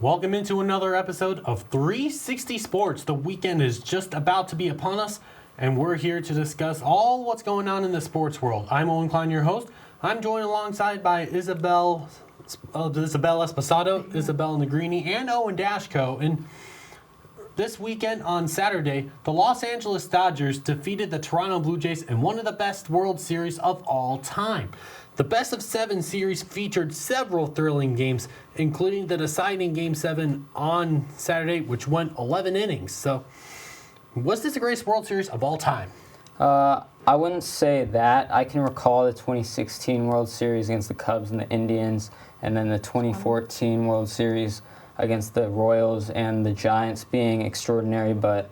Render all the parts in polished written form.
Welcome into another episode of 360 Sports. The weekend is just about to be upon us, and we're here to discuss all what's going on in the sports world. I'm Owen Klein, your host. I'm joined alongside by Isabella Sposato, Isabel Nigrini, and Owen Daszko. And this weekend on Saturday, the Los Angeles Dodgers defeated the Toronto Blue Jays in one of the best World Series of all time. The best of 7 series featured several thrilling games, including the deciding Game 7 on Saturday, which went 11 innings. So, was this the greatest World Series of all time? I wouldn't say that. I can recall the 2016 World Series against the Cubs and the Indians, and then the 2014 World Series against the Royals and the Giants being extraordinary. But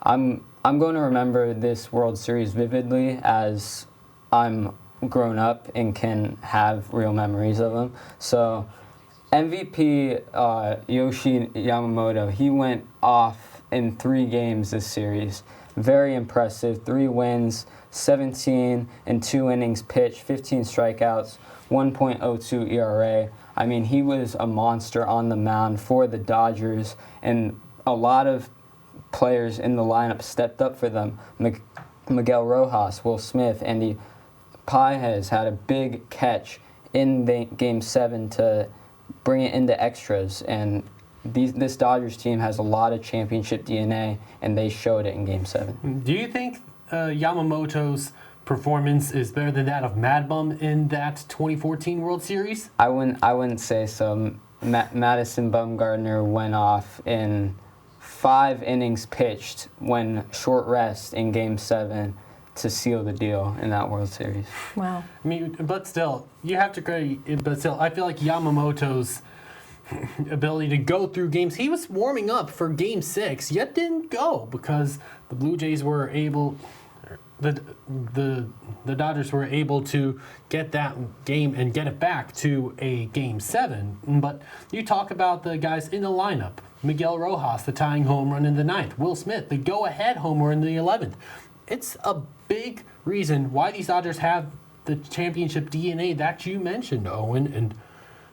I'm going to remember this World Series vividly as I'm grown up and can have real memories of them. So MVP Yoshi Yamamoto, he went off in 3 games this series. Very impressive. 3 wins, 17 and 2 innings pitched, 15 strikeouts, 1.02 ERA. I mean, he was a monster on the mound for the Dodgers, and a lot of players in the lineup stepped up for them. Miguel Rojas, Will Smith, Andy Pages had a big catch in Game 7 to bring it into extras, and this Dodgers team has a lot of championship DNA, and they showed it in Game 7. Do you think Yamamoto's performance is better than that of Mad Bum in that 2014 World Series? I wouldn't say so. Madison Bumgarner went off in 5 innings pitched when short rest in Game 7 to seal the deal in that World Series. Wow. I mean, but still, you have to credit. But still, I feel like Yamamoto's ability to go through games. He was warming up for Game 6, yet didn't go because the Blue Jays were able. The Dodgers were able to get that game and get it back to a Game 7. But you talk about the guys in the lineup. Miguel Rojas, the tying home run in the 9th. Will Smith, the go-ahead homer in the 11th. It's a big reason why these Dodgers have the championship DNA that you mentioned, Owen. And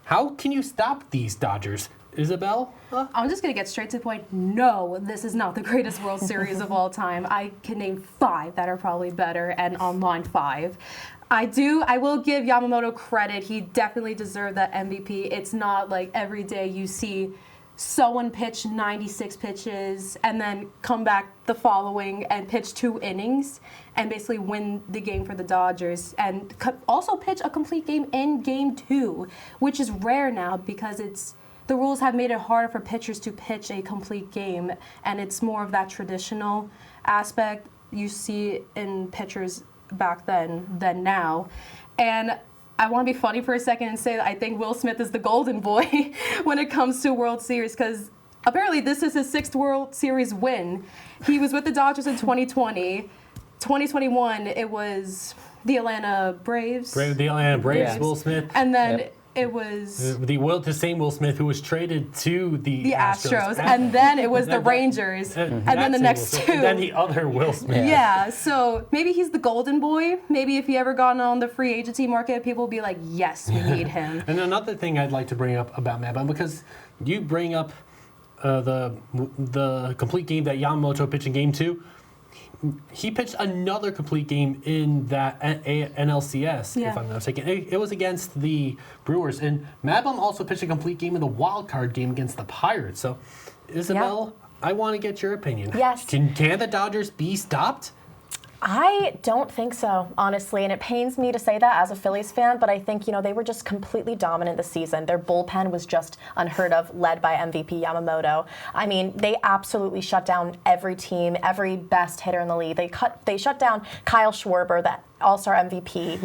how can you stop these Dodgers? Isabel? I'm just going to get straight to the point. No, this is not the greatest World Series of all time. I can name 5 that are probably better, and on line 5. I will give Yamamoto credit. He definitely deserved that MVP. It's not like every day you see someone pitch 96 pitches and then come back the following and pitch 2 innings and basically win the game for the Dodgers, and also pitch a complete game in Game 2, which is rare now because the rules have made it harder for pitchers to pitch a complete game, and it's more of that traditional aspect you see in pitchers back then than now. And I want to be funny for a second and say that I think Will Smith is the golden boy when it comes to World Series, because apparently this is his 6th World Series win. He was with the Dodgers in 2020. 2021, it was the Atlanta Braves. The Atlanta Braves, Yes. Will Smith. And then it was the same Will Smith who was traded to the Astros. And then it was the Rangers. And then the next 2. And then the other Will Smith. Yeah, so maybe he's the golden boy. Maybe if he ever got on the free agency market, people will be like, yes, we need him. And another thing I'd like to bring up about Mad Bum, because you bring up the complete game that Yamamoto pitched in Game 2. He pitched another complete game in that NLCS, if I'm not mistaken. It was against the Brewers. And Mad Bum also pitched a complete game in the wild card game against the Pirates. So, Isabel, I want to get your opinion. Yes. Can the Dodgers be stopped? I don't think so, honestly, and it pains me to say that as a Phillies fan, but I think, they were just completely dominant this season. Their bullpen was just unheard of, led by MVP Yamamoto. I mean, they absolutely shut down every team, every best hitter in the league. They shut down Kyle Schwarber, that All-Star MVP.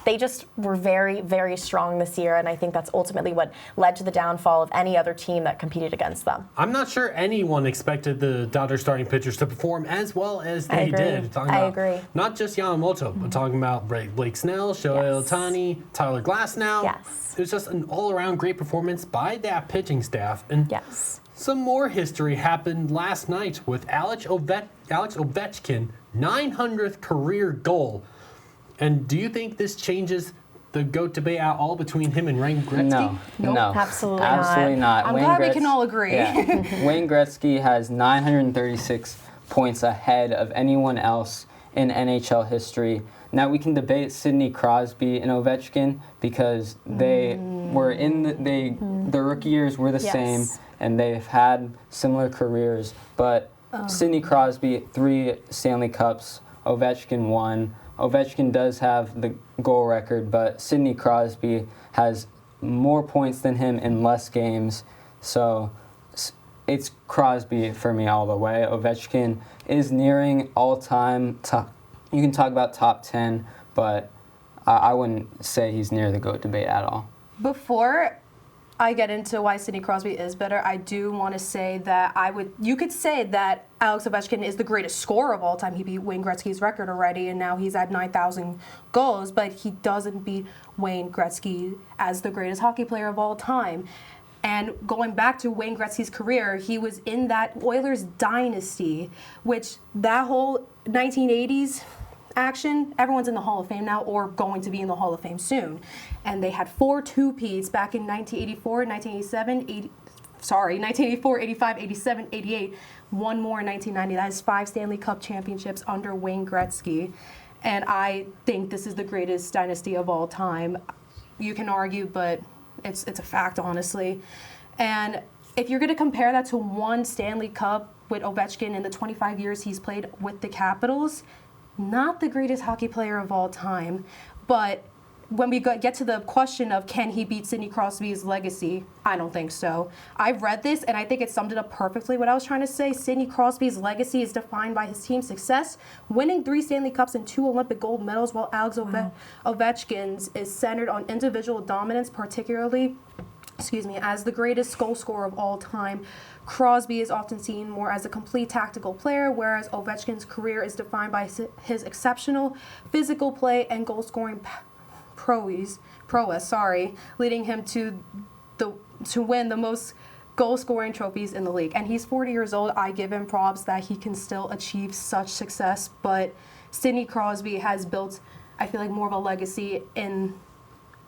They just were very, very strong this year, and I think that's ultimately what led to the downfall of any other team that competed against them. I'm not sure anyone expected the Dodgers starting pitchers to perform as well as they did. I agree. Not just Yamamoto, but talking about Blake Snell, Shohei Ohtani, Tyler Glasnow. Yes. It was just an all-around great performance by that pitching staff. And Yes. some more history happened last night with Alex Ovechkin, 900th career goal. And do you think this changes the GOAT debate at all between him and Wayne Gretzky? No, Nope. no, Absolutely not. I'm Wayne glad we can all agree. Yeah. Wayne Gretzky has 936 points ahead of anyone else in NHL history. Now we can debate Sidney Crosby and Ovechkin because they were in their rookie years were the Yes. same, and they've had similar careers. But Sidney Crosby 3 Stanley Cups, Ovechkin 1. Ovechkin does have the goal record, but Sidney Crosby has more points than him in less games. So it's Crosby for me all the way. Ovechkin is nearing all-time top. You can talk about top 10, but I wouldn't say he's near the GOAT debate at all. Before I get into why Sidney Crosby is better, I do want to say that you could say that Alex Ovechkin is the greatest scorer of all time. He beat Wayne Gretzky's record already, and now he's at 9,000 goals, but he doesn't beat Wayne Gretzky as the greatest hockey player of all time. And going back to Wayne Gretzky's career, he was in that Oilers dynasty, which that whole 1980s action, everyone's in the Hall of Fame now or going to be in the Hall of Fame soon. And they had 4 two-peats back in 1984, 1984, 85, 87, 88. One more in 1990. That is 5 Stanley Cup championships under Wayne Gretzky. And I think this is the greatest dynasty of all time. You can argue, but it's a fact, honestly. And if you're going to compare that to one Stanley Cup with Ovechkin in the 25 years he's played with the Capitals, not the greatest hockey player of all time. But when we get to the question of can he beat Sidney Crosby's legacy, I don't think so. I've read this, and I think it summed it up perfectly what I was trying to say. Sidney Crosby's legacy is defined by his team's success, winning 3 Stanley Cups and 2 Olympic gold medals, while Alex Ovechkin's is centered on individual dominance, particularly as the greatest goal scorer of all time. Crosby is often seen more as a complete tactical player, whereas Ovechkin's career is defined by his exceptional physical play and goal-scoring prowess, leading him to win the most goal-scoring trophies in the league. And he's 40 years old. I give him props that he can still achieve such success, but Sidney Crosby has built, I feel like, more of a legacy in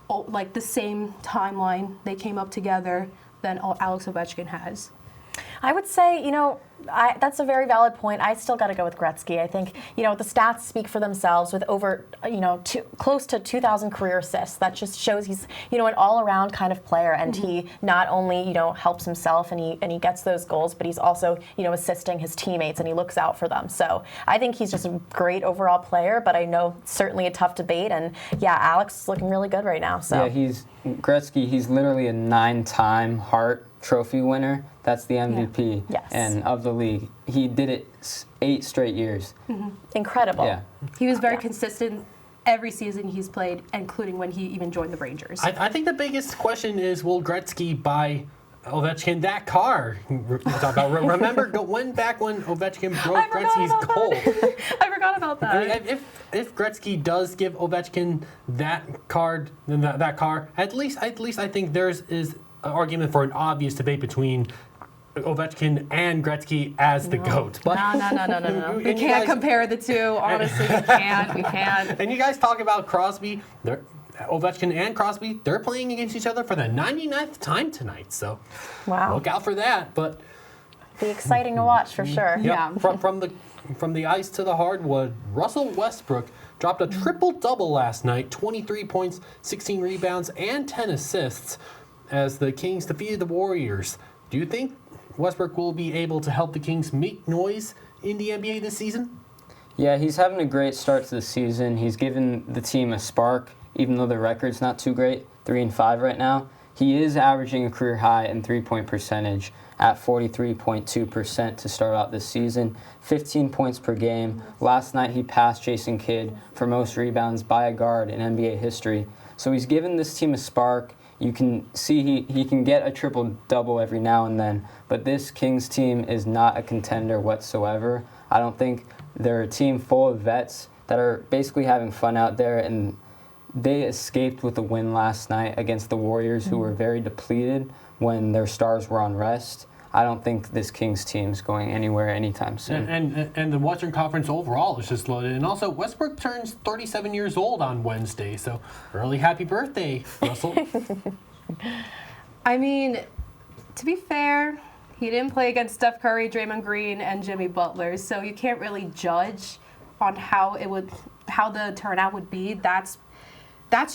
like the same timeline they came up together than Alex Ovechkin has. I would say, that's a very valid point. I still got to go with Gretzky. I think, the stats speak for themselves with over, close to 2,000 career assists. That just shows he's, an all-around kind of player. And he not only, helps himself and he gets those goals, but he's also, assisting his teammates and he looks out for them. So I think he's just a great overall player, but I know certainly a tough debate. And yeah, Alex is looking really good right now. So yeah, Gretzky, he's literally a 9-time Hart Trophy winner. That's the MVP and of the league. He did it 8 straight years. Incredible. Yeah. He was very consistent every season he's played, including when he even joined the Rangers. I think the biggest question is, will Gretzky buy Ovechkin that car? Remember when Ovechkin broke Gretzky's goal? I forgot about that. I mean, if Gretzky does give Ovechkin that card, then that car, at least I think there's an argument for an obvious debate between Ovechkin and Gretzky as the GOAT. But No. We can't compare the two. Honestly, we can't. And you guys talk about Crosby. Ovechkin and Crosby, they're playing against each other for the 99th time tonight. So look out for that. But be exciting to watch for sure. Yeah. From the ice to the hardwood, Russell Westbrook dropped a triple-double last night, 23 points, 16 rebounds, and 10 assists as the Kings defeated the Warriors. Do you think Westbrook will be able to help the Kings make noise in the NBA this season? Yeah, he's having a great start to the season. He's given the team a spark, even though the record's not too great, 3-5 right now. He is averaging a career high in three-point percentage at 43.2% to start out this season, 15 points per game. Last night he passed Jason Kidd for most rebounds by a guard in NBA history. So he's given this team a spark. You can see he can get a triple-double every now and then, but this Kings team is not a contender whatsoever. I don't think they're a team full of vets that are basically having fun out there, and they escaped with a win last night against the Warriors, who were very depleted when their stars were on rest. I don't think this Kings team's going anywhere anytime soon. And the Western Conference overall is just loaded. And also, Westbrook turns 37 years old on Wednesday, so early happy birthday, Russell. I mean, to be fair, he didn't play against Steph Curry, Draymond Green, and Jimmy Butler, so you can't really judge on how the turnout would be. That's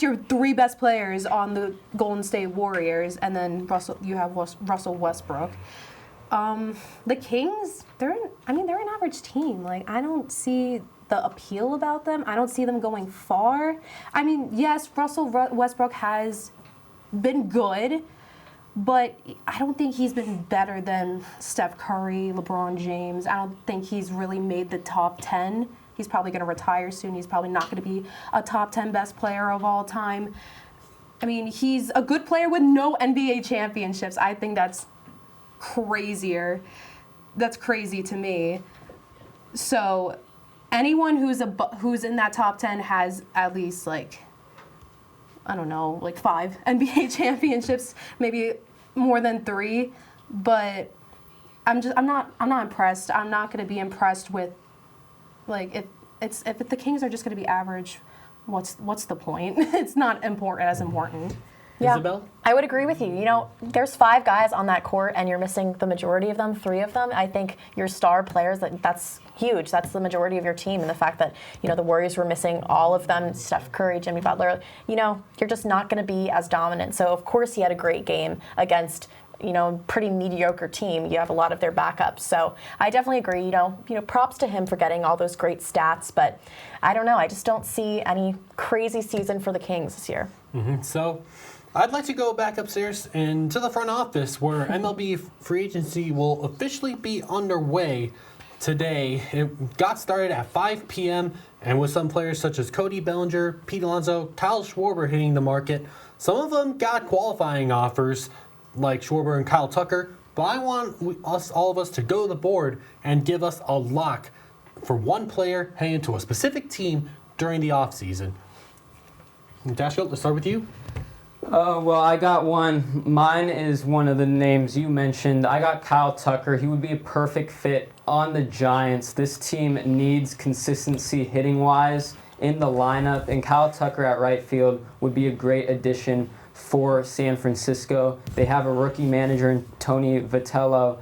your 3 best players on the Golden State Warriors, and then you have Russell Westbrook. The Kings, they're an average team. Like, I don't see the appeal about them. I don't see them going far. I mean, yes, Russell Westbrook has been good, but I don't think he's been better than Steph Curry, LeBron James. I don't think he's really made the top 10. He's probably going to retire soon. He's probably not going to be a top 10 best player of all time. I mean, he's a good player with no NBA championships. I think that's crazier. That's crazy to me. So anyone who's in that top 10 has at least, like, I don't know, like 5 NBA championships, maybe more than 3. But I'm not impressed. I'm not going to be impressed with, like, if the Kings are just going to be average, what's the point? It's not as important. Yeah, Isabel? I would agree with you. You know, there's 5 guys on that court, and you're missing the majority of them, 3 of them. I think your star players, that's huge. That's the majority of your team. And the fact that, you know, the Warriors were missing all of them, Steph Curry, Jimmy Butler, you know, you're just not going to be as dominant. So, of course, he had a great game against, you know, pretty mediocre team. You have a lot of their backups. So I definitely agree, you know, props to him for getting all those great stats. But I don't know. I just don't see any crazy season for the Kings this year. Mm-hmm. So I'd like to go back upstairs and to the front office where MLB free agency will officially be underway today. It got started at 5 p.m. and with some players such as Cody Bellinger, Pete Alonso, Kyle Schwarber hitting the market. Some of them got qualifying offers like Schwarber and Kyle Tucker, but I want all of us to go to the board and give us a lock for one player heading into a specific team during the offseason. Daszko, let's start with you. Well, I got one. Mine is one of the names you mentioned. I got Kyle Tucker. He would be a perfect fit on the Giants. This team needs consistency hitting-wise in the lineup, and Kyle Tucker at right field would be a great addition for San Francisco. They have a rookie manager in Tony Vitello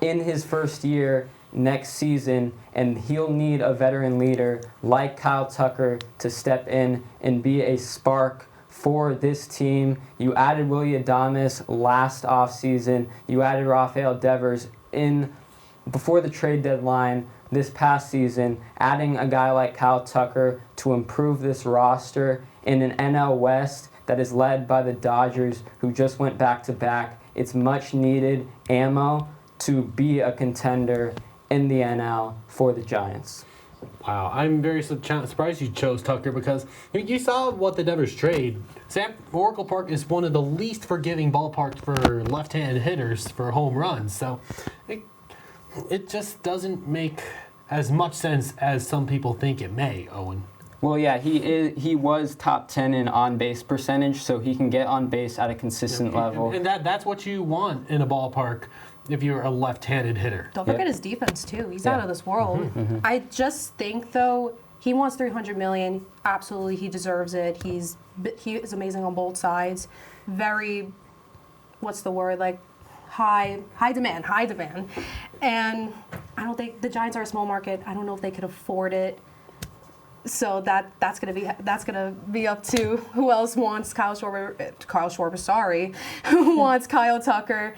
in his first year next season, and he'll need a veteran leader like Kyle Tucker to step in and be a spark for this team. You added Willie Adames last offseason. You added Rafael Devers in before the trade deadline this past season, adding a guy like Kyle Tucker to improve this roster in an NL West that is led by the Dodgers, who just went back-to-back. It's much-needed ammo to be a contender in the NL for the Giants. Wow, I'm very surprised you chose Tucker because you saw what the Devers trade. Oracle Park is one of the least forgiving ballparks for left-handed hitters for home runs, so it just doesn't make as much sense as some people think it may, Owen. Well, yeah, he was top 10 in on-base percentage, so he can get on base at a consistent level. And that's what you want in a ballpark if you're a left-handed hitter. Don't forget his defense, too. He's out of this world. I just think, though, he wants $300 million. Absolutely, he deserves it. He is amazing on both sides. Very, what's the word, like, high demand. And I don't think the Giants are a small market. I don't know if they could afford it. So that's gonna be up to who else wants Kyle Schwarber, who wants Kyle Tucker.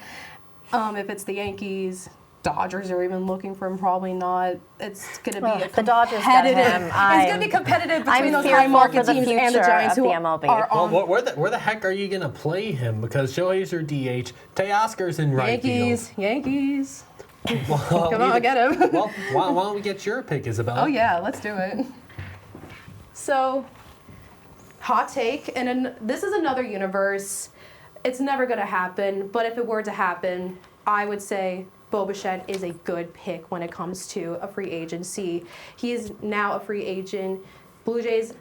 If it's the Yankees, Dodgers are even looking for him, probably not. It's gonna be the Dodgers get him. It's gonna be competitive between those high market teams and the Giants who are on. Well, where the heck are you gonna play him? Because Shohei's your DH, Teoscar's in right field. Yankees. Well, Come on, get him. Well, why don't we get your pick, Isabella? Oh yeah, let's do it. So, hot take, and this is another universe. It's never going to happen, but if it were to happen, I would say Bo Bichette is a good pick when it comes to a free agency. He is now a free agent. Blue Jays,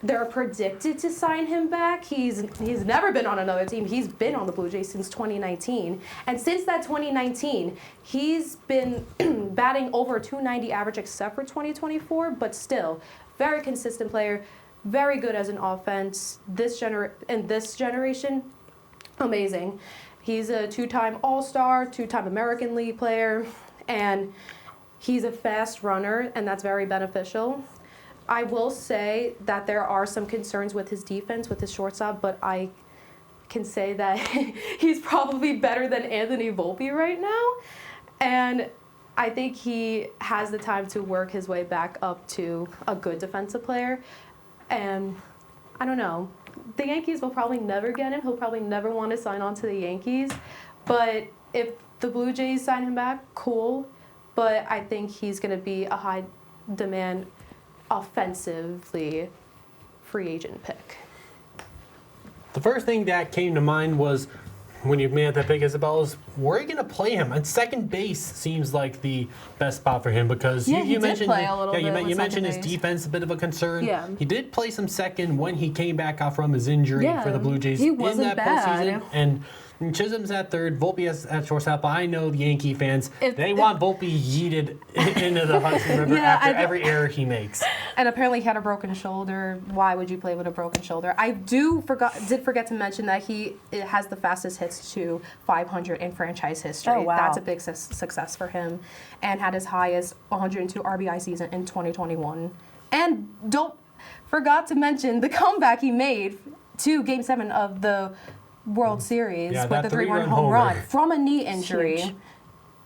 they're predicted to sign him back. He's never been on another team. He's been on the Blue Jays since 2019. And since that 2019, he's been batting over 290 average except for 2024, but still, very consistent player, very good as an offense. In this generation, amazing. He's a 2-time All-Star, 2-time American League player, and he's a fast runner, and that's very beneficial. I will say that there are some concerns with his defense, with his shortstop, but I can say that he's probably better than Anthony Volpe right now. And I think he has the time to work his way back up to a good defensive player. And I don't know. The Yankees will probably never get him. He'll probably never want to sign on to the Yankees. But if the Blue Jays sign him back, cool. But I think he's going to be a high demand offensively free agent pick. The first thing that came to mind was when you made that pick, Isabel, is where are you going to play him? And second base seems like the best spot for him because Yeah, you he did mentioned play a little bit you with mentioned his second base. defense a bit of a concern. Yeah. He did play some second when he came back out from his injury Yeah, for the Blue Jays he in wasn't that bad. postseason. And Chisholm's at third, Volpe at shortstop. I know the Yankee fans, they want Volpe yeeted into the Hudson River after every error he makes. And apparently he had a broken shoulder. Why would you play with a broken shoulder? I did forget to mention that it has the fastest hits to 500 in franchise history. Oh, wow. That's a big success for him. And had his highest 102 RBI season in 2021. And forgot to mention the comeback he made to Game 7 of the World Series with the 3-run home run from a knee injury. Huge.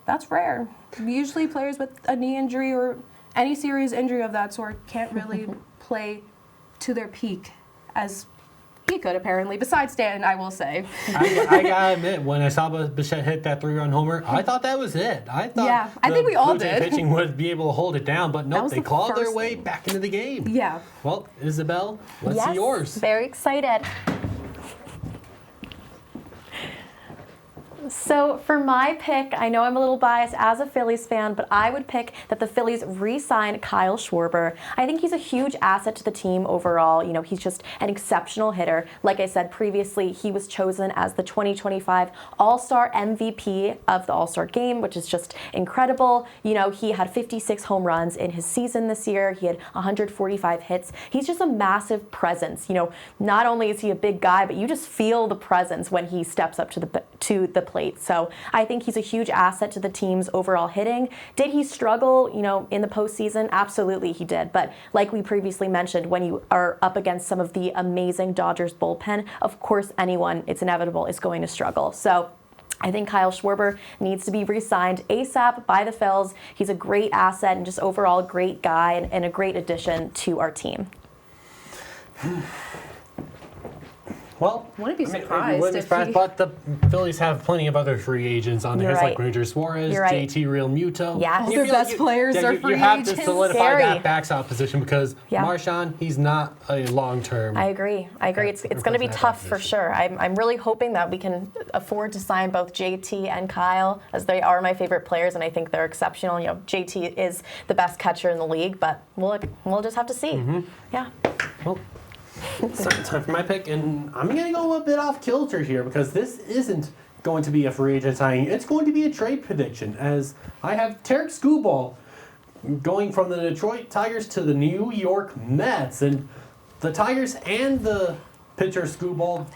That's rare. Usually players with a knee injury or any serious injury of that sort can't really play to their peak as he could, apparently. Besides Stanton, I will say. I gotta admit, when I saw Bichette hit that 3-run homer, I thought that was it. I thought I think we all Blue Jay did. pitching would be able to hold it down, but nope, was they the clawed their first way thing. back into the game. Yeah. Well, Isabel, let's Yes, see yours. very excited. So for my pick, I know I'm a little biased as a Phillies fan, but I would pick that the Phillies re-sign Kyle Schwarber. I think he's a huge asset to the team overall. You know, he's just an exceptional hitter. Like I said previously, he was chosen as the 2025 All-Star MVP of the All-Star Game, which is just incredible. You know, he had 56 home runs in his season this year. He had 145 hits. He's just a massive presence. You know, not only is he a big guy, but you just feel the presence when he steps up to the plate. So I think he's a huge asset to the team's overall hitting. Did he struggle, you know, in the postseason? Absolutely he did. But like we previously mentioned, when you are up against some of the amazing Dodgers bullpen, of course anyone, it's inevitable, is going to struggle. So I think Kyle Schwarber needs to be re-signed ASAP by the Phils. He's a great asset and just overall a great guy and a great addition to our team. Well, Wouldn't be I mean, surprised wouldn't be if surprised, he- but the Phillies have plenty of other free agents on there. You're It's right. like Ranger Suarez, You're right. JT Real Muto. Yes. All You their feel best players are free You have agents. to solidify Scary. that backstop position because Yeah. Marshawn, he's not a long-term. I agree. It's going to be tough for sure. I'm really hoping that we can afford to sign both JT and Kyle, as they are my favorite players, and I think they're exceptional. You know, JT is the best catcher in the league, but we'll just have to see. Yeah. Well, so time for my pick, and I'm going to go a bit off kilter here because this isn't going to be a free agent signing. It's going to be a trade prediction, as I have Tarek Skubal going from the Detroit Tigers to the New York Mets. And the Tigers and the pitcher Skubal,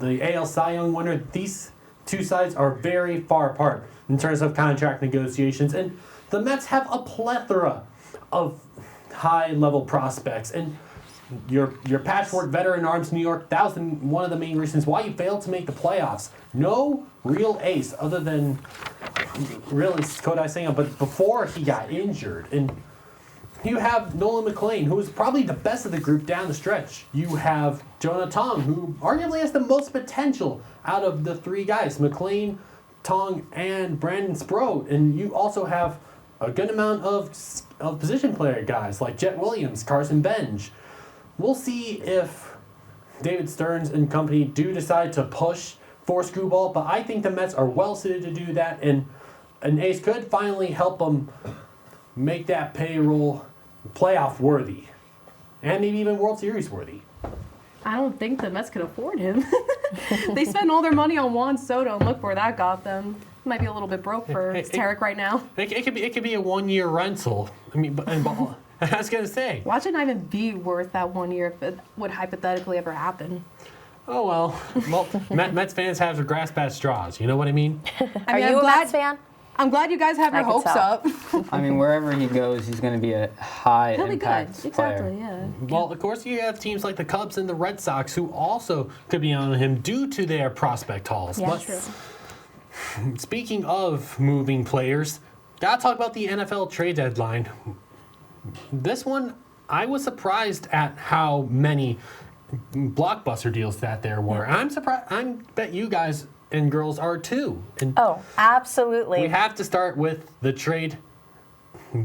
the AL Cy Young winner, these two sides are very far apart in terms of contract negotiations. And the Mets have a plethora of high-level prospects. And your patchwork veteran arms, New York, that was one of the main reasons why you failed to make the playoffs. No real ace other than really Kodai Senga, but before he got injured. And you have Nolan McClain, who is probably the best of the group down the stretch. You have Jonah Tong, who arguably has the most potential out of the three guys, McClain, Tong, and Brandon Sproat. And you also have a good amount of position player guys like Jet Williams, Carson Benj. We'll see if David Stearns and company do decide to push for Skubal, but I think the Mets are well suited to do that, and an ace could finally help them make that payroll playoff worthy. and maybe even World Series worthy. I don't think the Mets could afford him. They spent all their money on Juan Soto, and look where that got them. Might be a little bit broke for Tarek right now. It could be a 1 year rental. I mean, I was gonna say. Watch it not even be worth that 1 year if it would hypothetically ever happen. Oh well, Mets fans have to grasp at straws. You know what I mean? Are you a Mets fan? I'm glad you guys have your I could hopes tell. up. I mean, wherever he goes, he's going to be a high He'll be good. impact player. Exactly, yeah. Well, of course, you have teams like the Cubs and the Red Sox who also could be on him due to their prospect hauls. Yeah, But true. speaking of moving players, gotta talk about the NFL trade deadline. This one, I was surprised at how many blockbuster deals that there were. I'm surprised. I bet you guys and girls are too. And Oh, absolutely. we have to start with the trade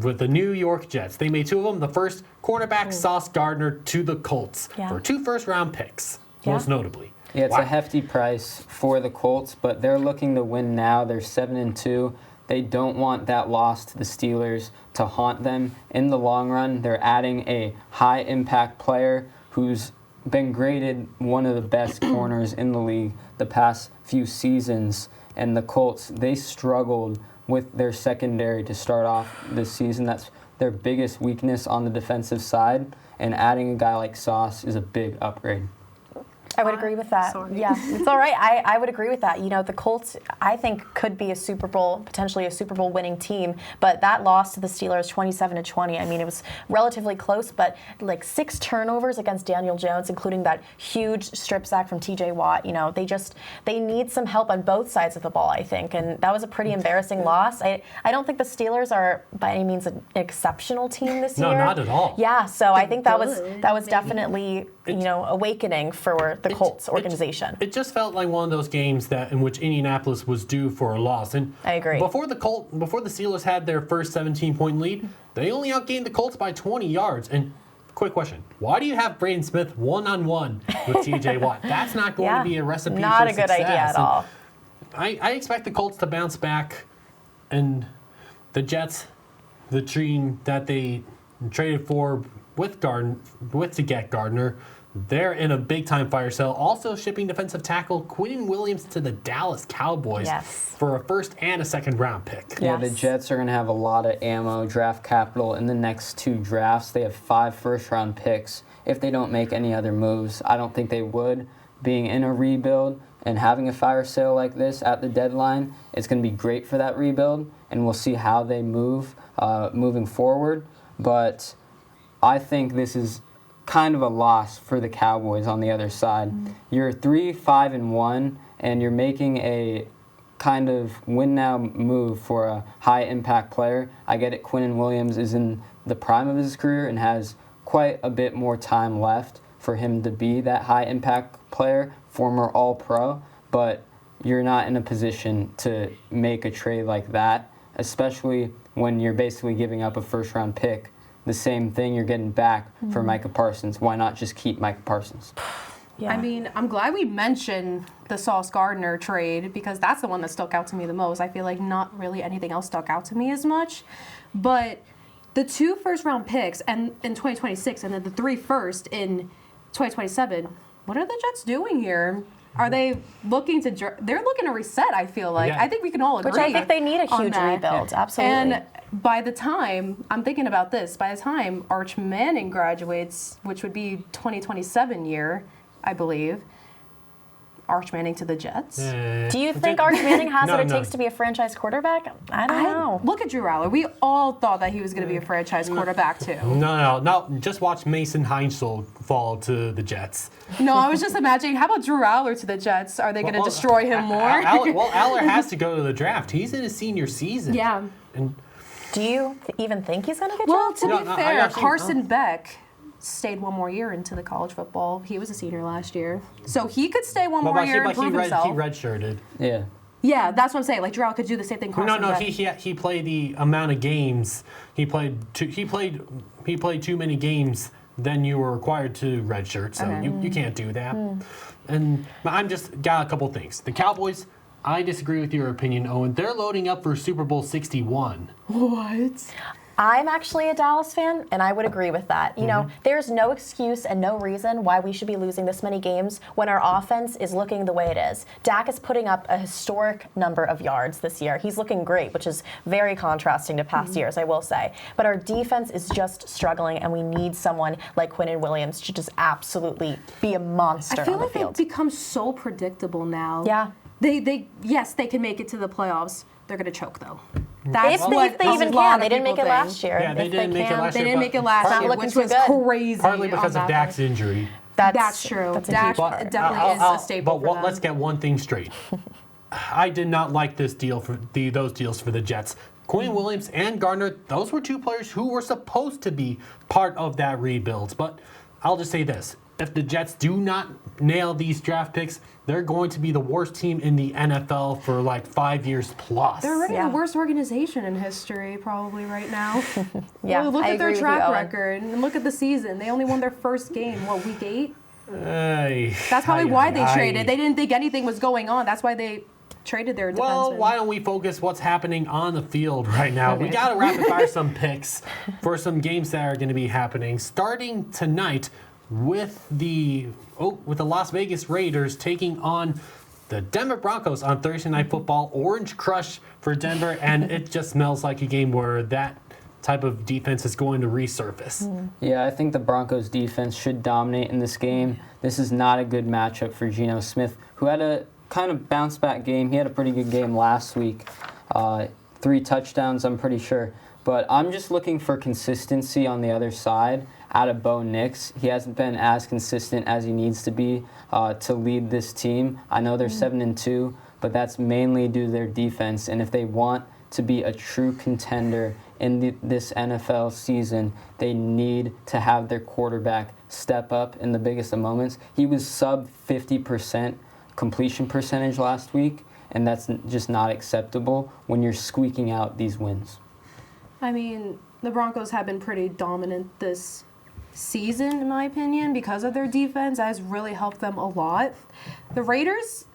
with the New York Jets. They made two of them. The first, cornerback Sauce Gardner to the Colts Yeah. for 2 first-round picks, Yeah. most notably. Yeah, it's Wow. a hefty price for the Colts, but they're looking to win now. They're 7-2. They don't want that loss to the Steelers to haunt them in the long run. They're adding a high-impact player who's been graded one of the best corners in the league the past few seasons. And the Colts, they struggled with their secondary to start off this season. That's their biggest weakness on the defensive side. And adding a guy like Sauce is a big upgrade. I would agree with that. Sorry. Yeah, it's all right. I would agree with that. You know, the Colts, I think, could be a Super Bowl, potentially a Super Bowl winning team. But that loss to the Steelers, 27-20, I mean, it was relatively close, but like 6 turnovers against Daniel Jones, including that huge strip sack from TJ Watt. You know, they need some help on both sides of the ball, I think. And that was a pretty embarrassing loss. I don't think the Steelers are by any means an exceptional team this year. No, not at all. Yeah, so I think that was good, definitely, awakening for the Colts organization. It just felt like one of those games that in which Indianapolis was due for a loss. And I agree. Before the Steelers had their first 17-point lead, they only outgained the Colts by 20 yards. And quick question: why do you have Braden Smith one-on-one with T.J. Watt? That's not going to be a recipe Not for a good success. idea at And all. I expect the Colts to bounce back, and the Jets, the team that they traded for to get Gardner, they're in a big-time fire sale. Also shipping defensive tackle Quinnen Williams to the Dallas Cowboys for a first and a second-round pick. Yeah, the Yes. Jets are going to have a lot of ammo, draft capital in the next 2 drafts. They have 5 first-round picks. If they don't make any other moves, I don't think they would. Being in a rebuild and having a fire sale like this at the deadline, it's going to be great for that rebuild, and we'll see how they move moving forward. But I think this is kind of a loss for the Cowboys on the other side. You're 3-5-1, and you're making a kind of win-now move for a high-impact player. I get it, Quinnen Williams is in the prime of his career and has quite a bit more time left for him to be that high-impact player, former All-Pro, but you're not in a position to make a trade like that, especially when you're basically giving up a first-round pick. The same thing you're getting back for Micah Parsons. Why not just keep Micah Parsons? Yeah. I mean, I'm glad we mentioned the Sauce Gardner trade because that's the one that stuck out to me the most. I feel like not really anything else stuck out to me as much. But the 2 first-round picks and in 2026 and then the 3 first in 2027, what are the Jets doing here? Are they looking to they're looking to reset, I feel like. Yeah. I think we can all agree. Which I think they need a on huge that. rebuild, absolutely. And by the time, I'm thinking about this, by the time Arch Manning graduates, which would be 2027 year, I believe, Arch Manning to the Jets. Do you think Arch Manning has what it No. takes to be a franchise quarterback? I don't know. Look at Drew Aller. We all thought that he was going to be a franchise quarterback too. No. Just watch Mason Heinzel fall to the Jets. No, I was just imagining, how about Drew Aller to the Jets? Are they going to destroy him more? Aller has to go to the draft. He's in his senior season. Yeah. And Do you even think he's going to get Well, drafted? to be No, I fair, actually- Carson Beck stayed one more year into the college football. He was a senior last year. So he could stay one more year and prove himself. he redshirted. Yeah. Yeah, that's what I'm saying. Like, Drew Aller could do the same thing Carson No, Beck. he played the amount of games. He played too many games than you were required to redshirt. So you can't do that. And I'm just got a couple things. The Cowboys, I disagree with your opinion, Owen. They're loading up for Super Bowl 61. What? I'm actually a Dallas fan, and I would agree with that. You know, there's no excuse and no reason why we should be losing this many games when our offense is looking the way it is. Dak is putting up a historic number of yards this year. He's looking great, which is very contrasting to past years, I will say. But our defense is just struggling, and we need someone like Quinnen Williams to just absolutely be a monster I feel on the like field. they've become so predictable now. Yeah. Yes, they can make it to the playoffs. They're going to choke, though. If That's what they even a can, lot they of didn't make people it think. last year. Yeah, they If didn't make it can. last They year. didn't make it last Not year, looking which too was good. crazy. Partly because on of that Dak's one. injury. That's true. That's a Dak huge part. definitely is a staple for them. let's get one thing straight. I did not like this deal for those deals for the Jets. Quinnen Williams and Gardner, those were two players who were supposed to be part of that rebuild. But I'll just say this. If the Jets do not nail these draft picks, they're going to be the worst team in the NFL for like 5 years plus. They're already Yeah. the worst organization in history, probably right now. Yeah, Look I at their agree with you, track Owen. record and look at the season. They only won their first game, week 8? Ay, That's probably ay, why they ay. traded. They didn't think anything was going on. That's why they traded their defenseman. Well, why don't we focus what's happening on the field right now? We got to rapid fire some picks for some games that are going to be happening starting tonight with the Las Vegas Raiders taking on the Denver Broncos on Thursday Night Football. Orange Crush for Denver, and it just smells like a game where that type of defense is going to resurface. Yeah, I think the Broncos defense should dominate in this game. This is not a good matchup for Geno Smith, who had a kind of bounce back game. He had a pretty good game last week. 3 touchdowns, I'm pretty sure. But I'm just looking for consistency on the other side out of Bo Nix. He hasn't been as consistent as he needs to be to lead this team. I know they're 7-2, but that's mainly due to their defense. And if they want to be a true contender in this NFL season, they need to have their quarterback step up in the biggest of moments. He was sub 50% completion percentage last week, and that's just not acceptable when you're squeaking out these wins. I mean, the Broncos have been pretty dominant this season, in my opinion, because of their defense. That has really helped them a lot. The Raiders,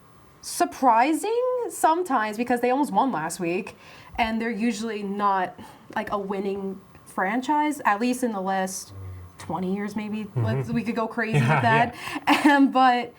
surprising sometimes because they almost won last week, and they're usually not like a winning franchise, at least in the last 20 years maybe. We could go crazy with that. But,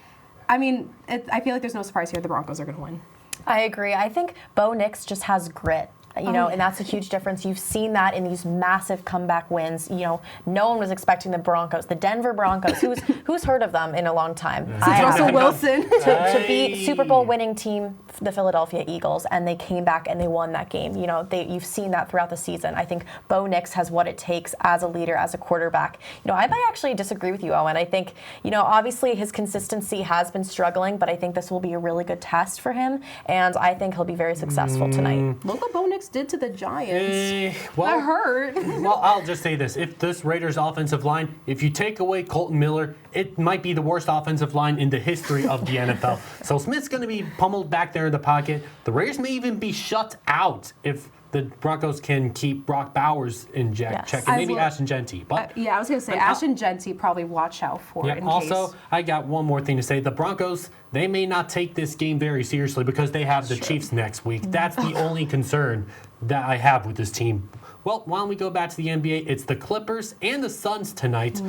I mean, I feel like there's no surprise here. The Broncos are going to win. I agree. I think Bo Nix just has grit. And that's a huge difference. You've seen that in these massive comeback wins. No one was expecting the Broncos, the Denver Broncos. Who's heard of them in a long time? Russell Wilson. To beat Super Bowl winning team, the Philadelphia Eagles, and they came back and they won that game. You've seen that throughout the season. I think Bo Nix has what it takes as a leader, as a quarterback. I might actually disagree with you, Owen. I think, obviously his consistency has been struggling, but I think this will be a really good test for him, and I think he'll be very successful tonight. Look what Bo Nix did to the Giants. Well, That hurt. Well, I'll just say this. If this Raiders offensive line, if you take away Colton Miller, it might be the worst offensive line in the history of the NFL. So Smith's going to be pummeled back there in the pocket. The Raiders may even be shut out if the Broncos can keep Brock Bowers in check and maybe Ashton Genty. But I was going to say, Ashton Genty probably watch out for in also, case. I got one more thing to say. The Broncos, they may not take this game very seriously because they have the Chiefs next week. That's the only concern that I have with this team. Well, why don't we go back to the NBA? It's the Clippers and the Suns tonight.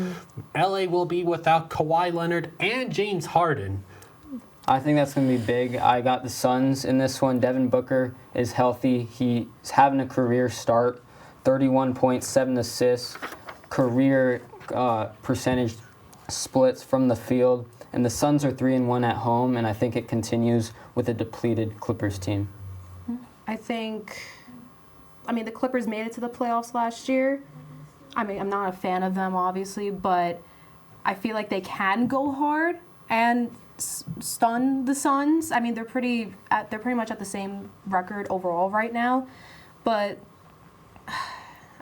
LA will be without Kawhi Leonard and James Harden. I think that's going to be big. I got the Suns in this one. Devin Booker is healthy. He's having a career start. 31 points, 7 assists, career percentage splits from the field. And the Suns are 3-1 at home, and I think it continues with a depleted Clippers team. The Clippers made it to the playoffs last year. I'm not a fan of them, obviously, but I feel like they can go hard and stun the Suns. They're pretty much at the same record overall right now, but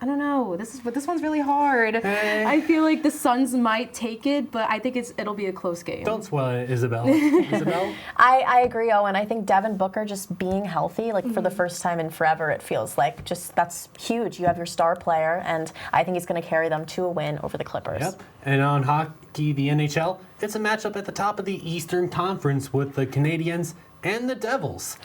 I don't know. This one's really hard. I feel like the Suns might take it, but I think it'll be a close game. Don't sweat it, Isabel. Isabel? I agree, Owen. I think Devin Booker just being healthy, for the first time in forever, it feels like that's huge. You have your star player, and I think he's going to carry them to a win over the Clippers. Yep. And on hockey, the NHL, it's a matchup at the top of the Eastern Conference with the Canadiens and the Devils.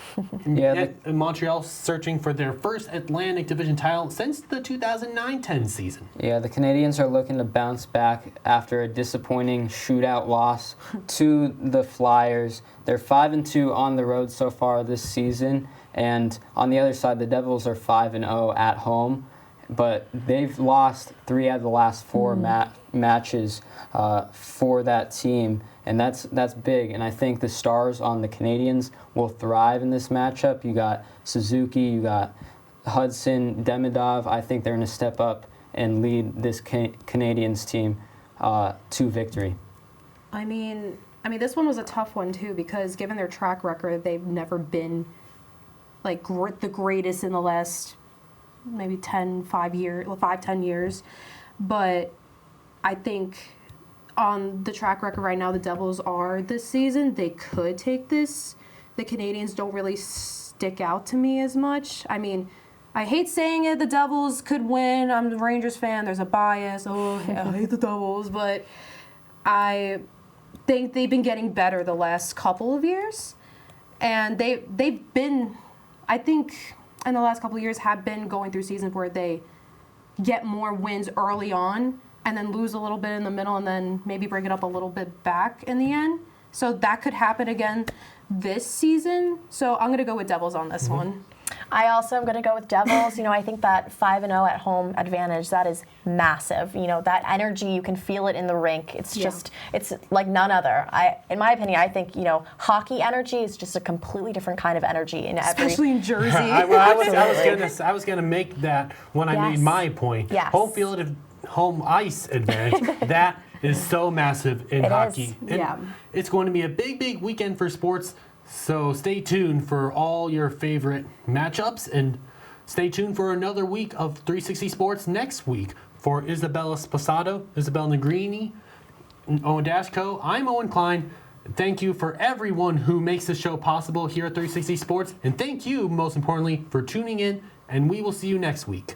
Yeah, And Montreal searching for their first Atlantic Division title since the 2009-10 season. Yeah, the Canadians are looking to bounce back after a disappointing shootout loss to the Flyers. They're 5-2 on the road so far this season, and on the other side, the Devils are 5-0 at home, but they've lost 3 out of the last 4 matches for that team. And that's big, and I think the stars on the Canadians will thrive in this matchup. You got Suzuki, you got Hudson, Demidov. I think they're going to step up and lead this Canadians team to victory. I mean, this one was a tough one too because given their track record, they've never been like the greatest in the last maybe 10 years. But I think on the track record right now, the Devils are this season. They could take this. The Canadians don't really stick out to me as much. I mean, I hate saying it, the Devils could win. I'm a Rangers fan. There's a bias. Oh, I hate the Devils. But I think they've been getting better the last couple of years. And they've been, I think, in the last couple of years have been going through seasons where they get more wins early on and then lose a little bit in the middle and then maybe bring it up a little bit back in the end. So that could happen again this season. So I'm going to go with Devils on this one. I also am going to go with Devils. I think that 5-0 at home advantage, that is massive. That energy, you can feel it in the rink. It's just, it's like none other. In my opinion, I think, hockey energy is just a completely different kind of energy in every... Especially in Jersey. I was gonna make that when I made my point. Yes. Home ice advantage. That is so massive in hockey. And it's going to be a big weekend for sports. So stay tuned for all your favorite matchups and stay tuned for another week of 360 Sports next week. For Isabella Sposato, Isabel Nigrini, and Owen Daszko, I'm Owen Klein. Thank you for everyone who makes this show possible here at 360 Sports. And thank you, most importantly, for tuning in. And we will see you next week.